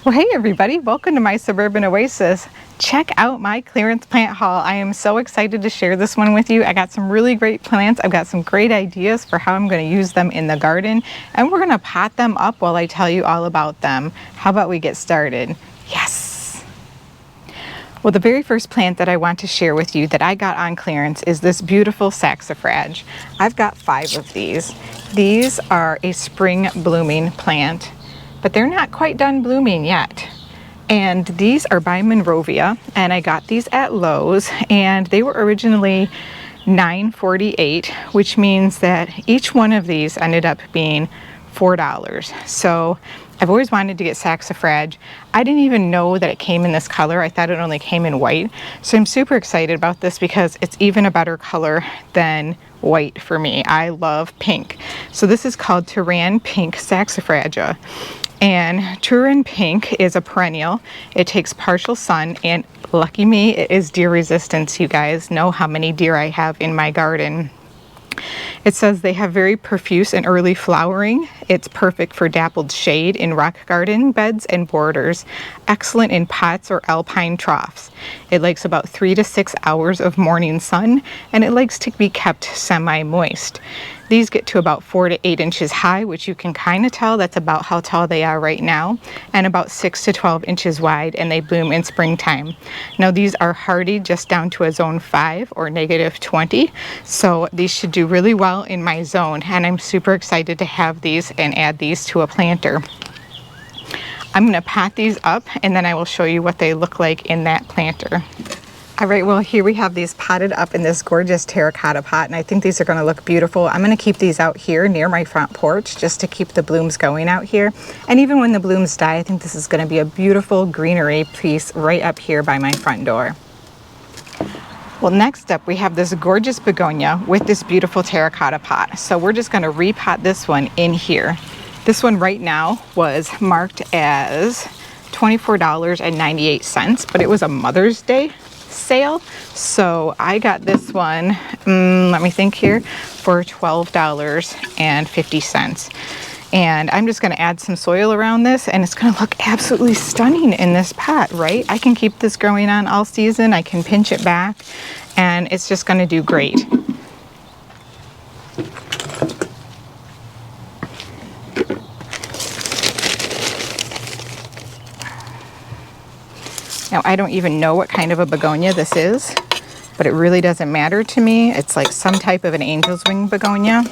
Well, hey everybody, welcome to my Suburban Oasis. Check out my clearance plant haul. I am so excited to share this one with you. I got some really great plants. I've got some great ideas for how I'm going to use them in the garden, and we're going to pot them up while I tell you all about them. How about we get started? Yes! Well, the very first plant that I want to share with you that I got on clearance is this beautiful saxifrage. I've got 5 of these. These are a spring blooming plant, but they're not quite done blooming yet. And these are by Monrovia, and I got these at Lowe's, and they were originally $9.48, which means that each one of these ended up being $4. So I've always wanted to get saxifrage. I didn't even know that it came in this color. I thought it only came in white. So I'm super excited about this because it's even a better color than white for me. I love pink. So this is called Turan Pink Saxifraga. And Turan Pink is a perennial. It takes partial sun, and lucky me, it is deer resistant. You guys know how many deer I have in my garden. It says they have very profuse and early flowering. It's perfect for dappled shade in rock garden beds and borders. Excellent in pots or alpine troughs. It likes about 3 to 6 hours of morning sun, and it likes to be kept semi-moist. These get to about 4 to 8 inches high, which you can kind of tell that's about how tall they are right now, and about 6 to 12 inches wide, and they bloom in springtime. Now these are hardy just down to a zone 5 or -20, so these should do really well in my zone, and I'm super excited to have these and add these to a planter. I'm going to pot these up, and then I will show you what they look like in that planter. All right, well, here we have these potted up in this gorgeous terracotta pot, and I think these are going to look beautiful. I'm going to keep these out here near my front porch just to keep the blooms going out here. And even when the blooms die, I think this is going to be a beautiful greenery piece right up here by my front door. Well, next up, we have this gorgeous begonia with this beautiful terracotta pot. So we're just going to repot this one in here. This one right now was marked as $24.98, but it was a Mother's Day sale, so I got this one, let me think here, for $12.50. And I'm just going to add some soil around this, and it's going to look absolutely stunning in this pot, right? I can keep this growing on all season. I can pinch it back, and it's just going to do great. Now, I don't even know what kind of a begonia this is, but it really doesn't matter to me. It's like some type of an angel's wing begonia.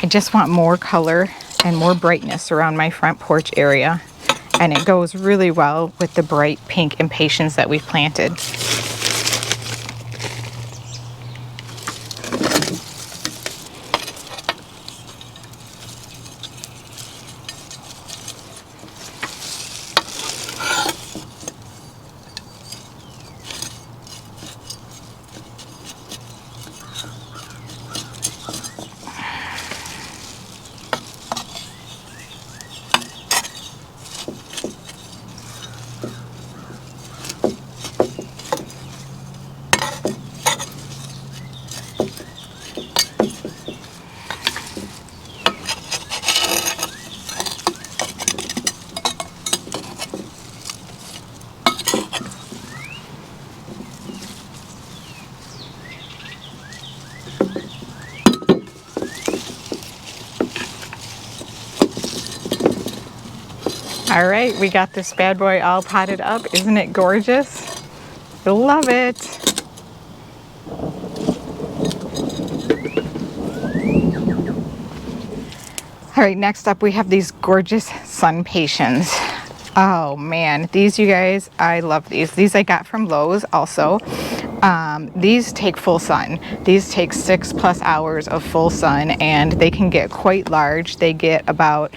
I just want more color and more brightness around my front porch area, and it goes really well with the bright pink impatiens that we've planted. All right, we got this bad boy all potted up. Isn't it gorgeous? I love it. All right, next up we have these gorgeous sun patiens. Oh man, these, you guys, I love these. These I got from Lowe's also. These take full sun. These take 6+ hours of full sun, and they can get quite large. They get about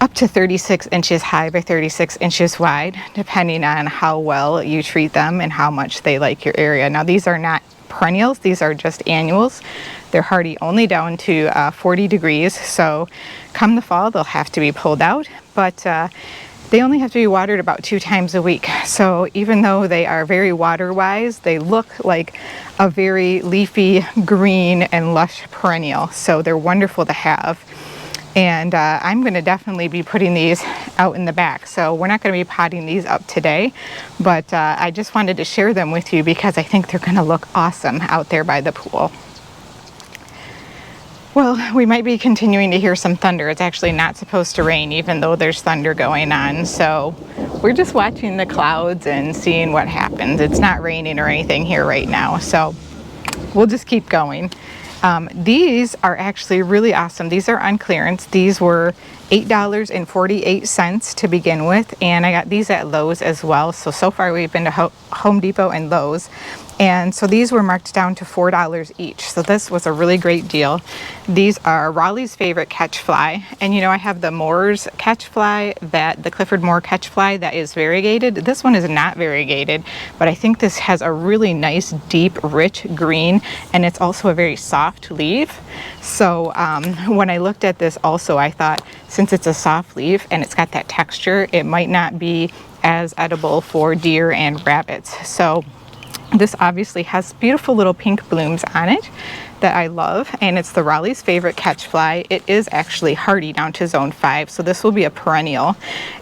up to 36 inches high by 36 inches wide, depending on how well you treat them and how much they like your area. Now, these are not perennials, these are just annuals. They're hardy only down to 40 degrees, so come the fall, they'll have to be pulled out, but they only have to be watered about 2 times a week. So even though they are very water-wise, they look like a very leafy, green, and lush perennial. So they're wonderful to have. And I'm going to definitely be putting these out in the back. So we're not going to be potting these up today, but I just wanted to share them with you because I think they're going to look awesome out there by the pool. Well, we might be continuing to hear some thunder. It's actually not supposed to rain even though there's thunder going on. So we're just watching the clouds and seeing what happens. It's not raining or anything here right now. So we'll just keep going. These are actually really awesome. These are on clearance. These were $8.48 to begin with, and I got these at Lowe's as well. So far we've been to Home Depot and Lowe's, and so these were marked down to $4 each. So this was a really great deal. These are Raleigh's favorite catch fly, and you know I have the Moore's catch fly, the Clifford Moore catch fly that is variegated. This one is not variegated, but I think this has a really nice deep rich green, and it's also a very soft leaf. So when I looked at this also, I thought since it's a soft leaf and it's got that texture, it might not be as edible for deer and rabbits. So this obviously has beautiful little pink blooms on it that I love, and it's the Raleigh's favorite catch fly. It is actually hardy down to zone 5, so this will be a perennial,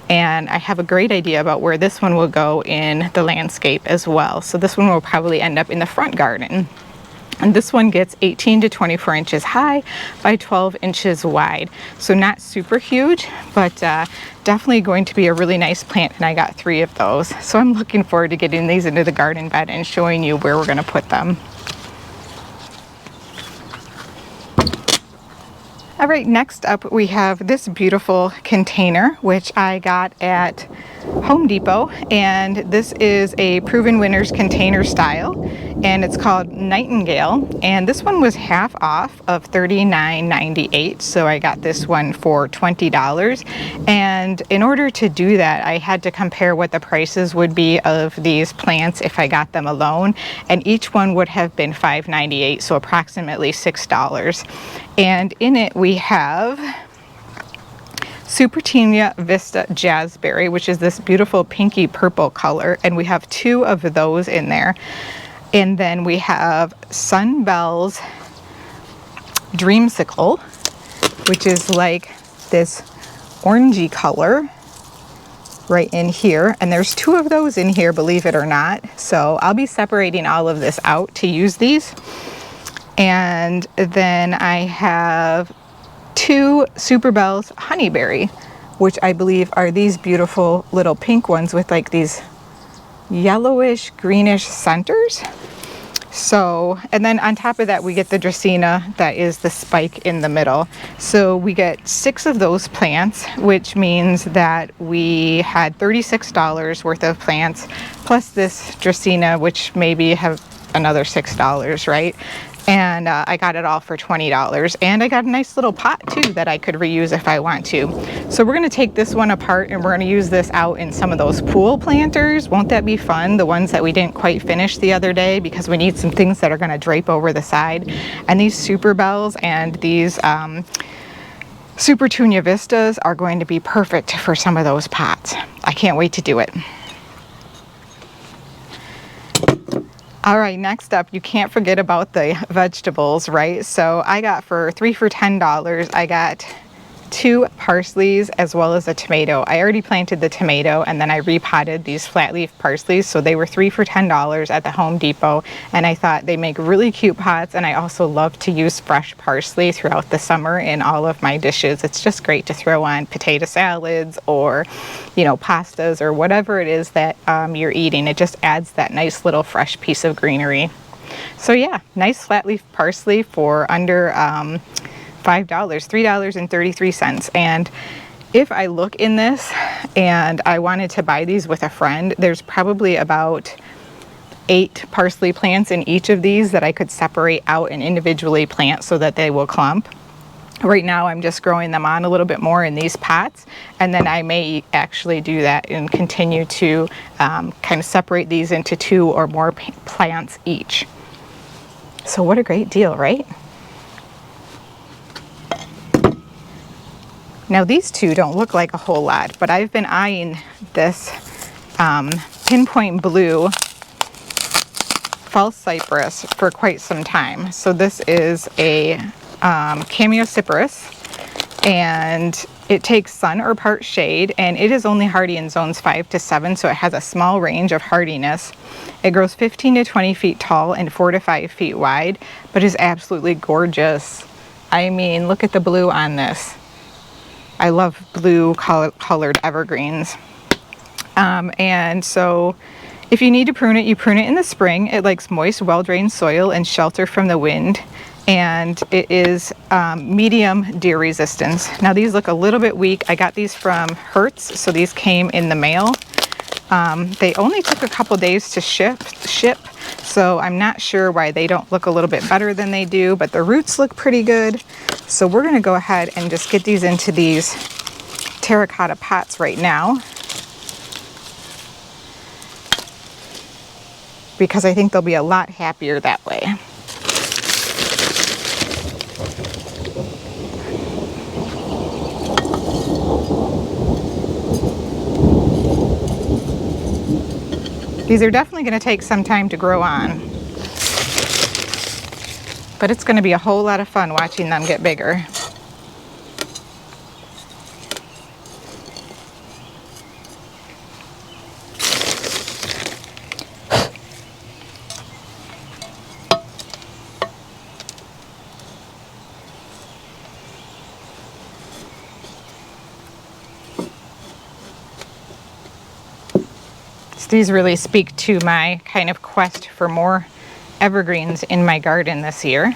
and I have a great idea about where this one will go in the landscape as well. So this one will probably end up in the front garden. And this one gets 18 to 24 inches high by 12 inches wide. So not super huge, but definitely going to be a really nice plant, and I got 3 of those. So I'm looking forward to getting these into the garden bed and showing you where we're going to put them. All right, next up we have this beautiful container, which I got at Home Depot, and this is a Proven Winners container style, and it's called Nightingale, and this one was half off of $39.98, so I got this one for $20. And in order to do that, I had to compare what the prices would be of these plants if I got them alone, and each one would have been $5.98, so approximately $6. And in it we have Supertinia Vista Jazzberry, which is this beautiful pinky purple color, and we have 2 of those in there. And then we have Sunbell's Dreamsicle, which is like this orangey color right in here, and there's 2 of those in here, believe it or not. So I'll be separating all of this out to use these. And then I have 2 Superbell's Honeyberry, which I believe are these beautiful little pink ones with like these yellowish greenish centers. So, and then on top of that we get the Dracaena, that is the spike in the middle. So we get 6 of those plants, which means that we had $36 worth of plants, plus this Dracaena, which maybe have another $6, right? And I got it all for $20, and I got a nice little pot too that I could reuse if I want to. So we're going to take this one apart, and we're going to use this out in some of those pool planters. Won't that be fun? The ones that we didn't quite finish the other day, because we need some things that are going to drape over the side. And these Superbells and these Supertunia Vistas are going to be perfect for some of those pots. I can't wait to do it. All right, next up, you can't forget about the vegetables, right? So I got for 3 for $10, I got 2 parsleys as well as a tomato. I already planted the tomato, and then I repotted these flat leaf parsleys, so they were 3 for $10 at the Home Depot, and I thought they make really cute pots, and I also love to use fresh parsley throughout the summer in all of my dishes. It's just great to throw on potato salads or, you know, pastas or whatever it is that you're eating. It just adds that nice little fresh piece of greenery. So yeah, nice flat leaf parsley for under $5, $3.33. And if I look in this and I wanted to buy these with a friend, there's probably about 8 parsley plants in each of these that I could separate out and individually plant so that they will clump. Right now I'm just growing them on a little bit more in these pots, and then I may actually do that and continue to kind of separate these into 2 or more plants each. So what a great deal, right? Now these 2 don't look like a whole lot, but I've been eyeing this Pinpoint Blue False Cypress for quite some time. So this is a Cameocypris, and it takes sun or part shade, and it is only hardy in zones 5 to 7, so it has a small range of hardiness. It grows 15 to 20 feet tall and 4 to 5 feet wide, but is absolutely gorgeous. I mean, look at the blue on this. I love blue colored evergreens. And so if you need to prune it, you prune it in the spring. It likes moist, well-drained soil and shelter from the wind. And it is medium deer resistance. Now these look a little bit weak. I got these from Hirts, so these came in the mail. They only took a couple days to ship, so I'm not sure why they don't look a little bit better than they do, but the roots look pretty good. So we're gonna go ahead and just get these into these terracotta pots right now, because I think they'll be a lot happier that way. These are definitely going to take some time to grow on, but it's going to be a whole lot of fun watching them get bigger. These really speak to my kind of quest for more evergreens in my garden this year.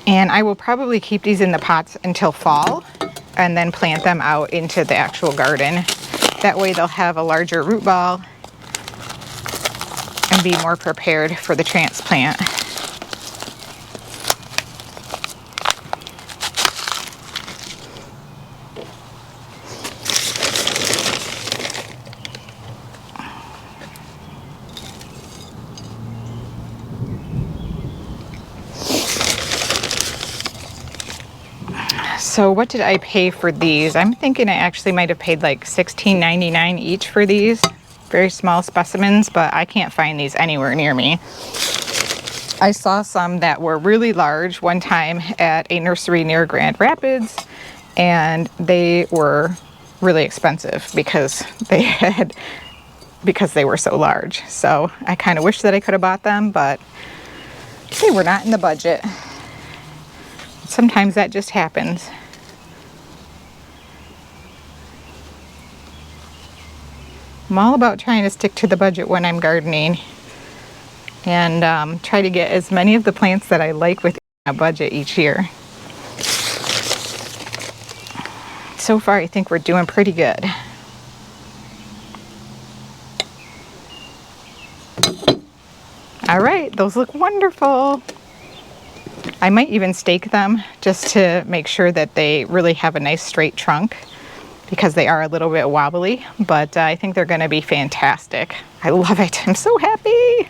And I will probably keep these in the pots until fall and then plant them out into the actual garden. That way they'll have a larger root ball and be more prepared for the transplant. So what did I pay for these? I'm thinking I actually might have paid like $16.99 each for these. Very small specimens, but I can't find these anywhere near me. I saw some that were really large one time at a nursery near Grand Rapids, and they were really expensive because they were so large. So I kind of wish that I could have bought them, but they were not in the budget. Sometimes that just happens. I'm all about trying to stick to the budget when I'm gardening and try to get as many of the plants that I like within a budget each year. So far, I think we're doing pretty good. All right, those look wonderful. I might even stake them just to make sure that they really have a nice straight trunk, because they are a little bit wobbly, but I think they're going to be fantastic. I love it. I'm so happy.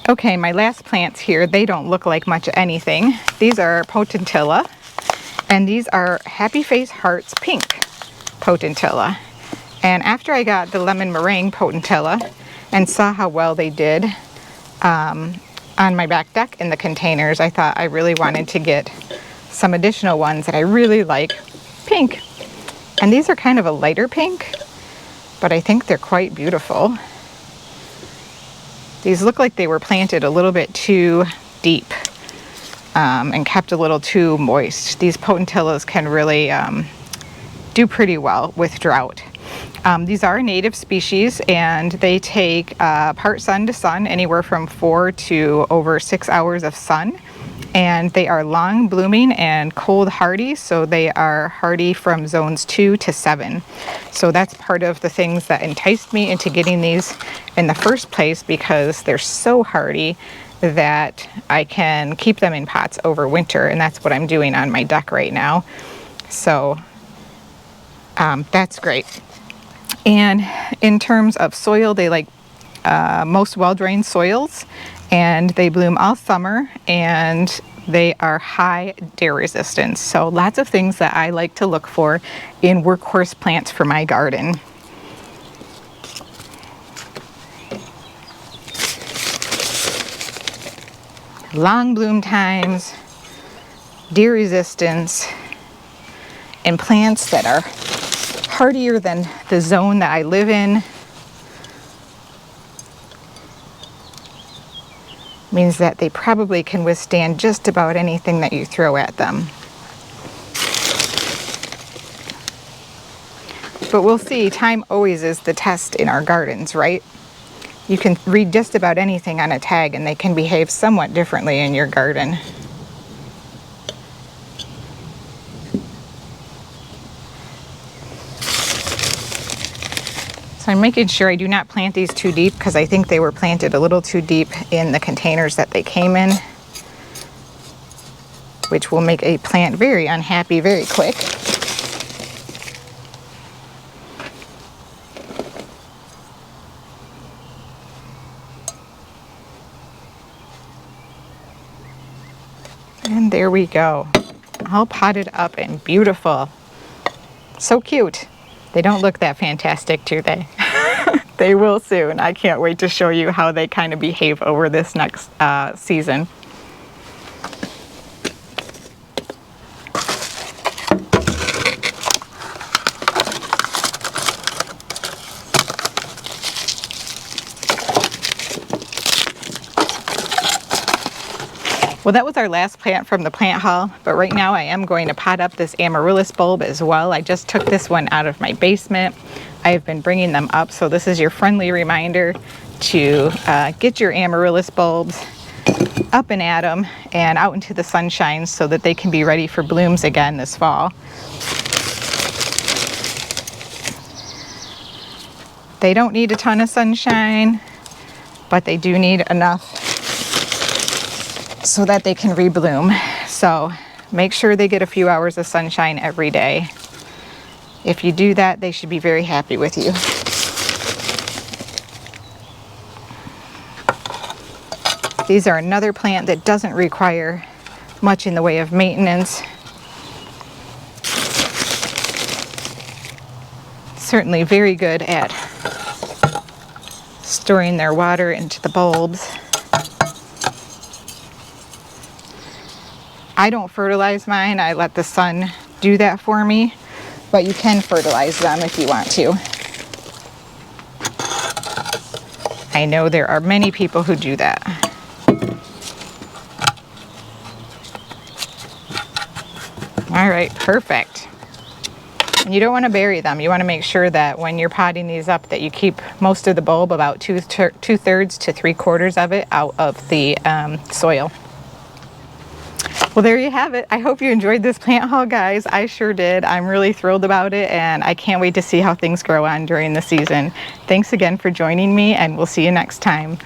Okay, my last plants here, they don't look like much anything. These are potentilla, and these are Happy Face Hearts Pink potentilla. And after I got the lemon meringue potentilla and saw how well they did on my back deck in the containers, I thought I really wanted to get some additional ones that I really like pink. And these are kind of a lighter pink, but I think they're quite beautiful. These look like they were planted a little bit too deep and kept a little too moist. These potentillas can really do pretty well with drought. These are a native species, and they take part sun to sun, anywhere from 4 to over 6 hours of sun. And they are long blooming and cold hardy, so they are hardy from zones 2 to 7. So that's part of the things that enticed me into getting these in the first place, because they're so hardy that I can keep them in pots over winter, and that's what I'm doing on my deck right now. So that's great. And in terms of soil, they like most well-drained soils, and they bloom all summer, and they are high dare resistance. So lots of things that I like to look for in workhorse plants for my garden. Long bloom times, deer resistance, and plants that are hardier than the zone that I live in. Means that they probably can withstand just about anything that you throw at them. But we'll see, time always is the test in our gardens, right? You can read just about anything on a tag and they can behave somewhat differently in your garden. So I'm making sure I do not plant these too deep because I think they were planted a little too deep in the containers that they came in, which will make a plant very unhappy very quick. And there we go, all potted up and beautiful. So cute. They don't look that fantastic, do they? They will soon. I can't wait to show you how they kind of behave over this next season. Well, that was our last plant from the plant haul, but right now I am going to pot up this amaryllis bulb as well. I just took this one out of my basement. I've been bringing them up, so this is your friendly reminder to get your amaryllis bulbs up and at them and out into the sunshine so that they can be ready for blooms again this fall. They don't need a ton of sunshine, but they do need enough so that they can rebloom. So make sure they get a few hours of sunshine every day. If you do that, they should be very happy with you. These are another plant that doesn't require much in the way of maintenance. Certainly very good at storing their water into the bulbs. I don't fertilize mine, I let the sun do that for me, but you can fertilize them if you want to. I know there are many people who do that. All right, perfect. And you don't want to bury them. You want to make sure that when you're potting these up that you keep most of the bulb, about two-thirds to three-quarters of it, out of the soil. Well, there you have it. I hope you enjoyed this plant haul, guys. I sure did. I'm really thrilled about it, and I can't wait to see how things grow on during the season. Thanks again for joining me, and we'll see you next time.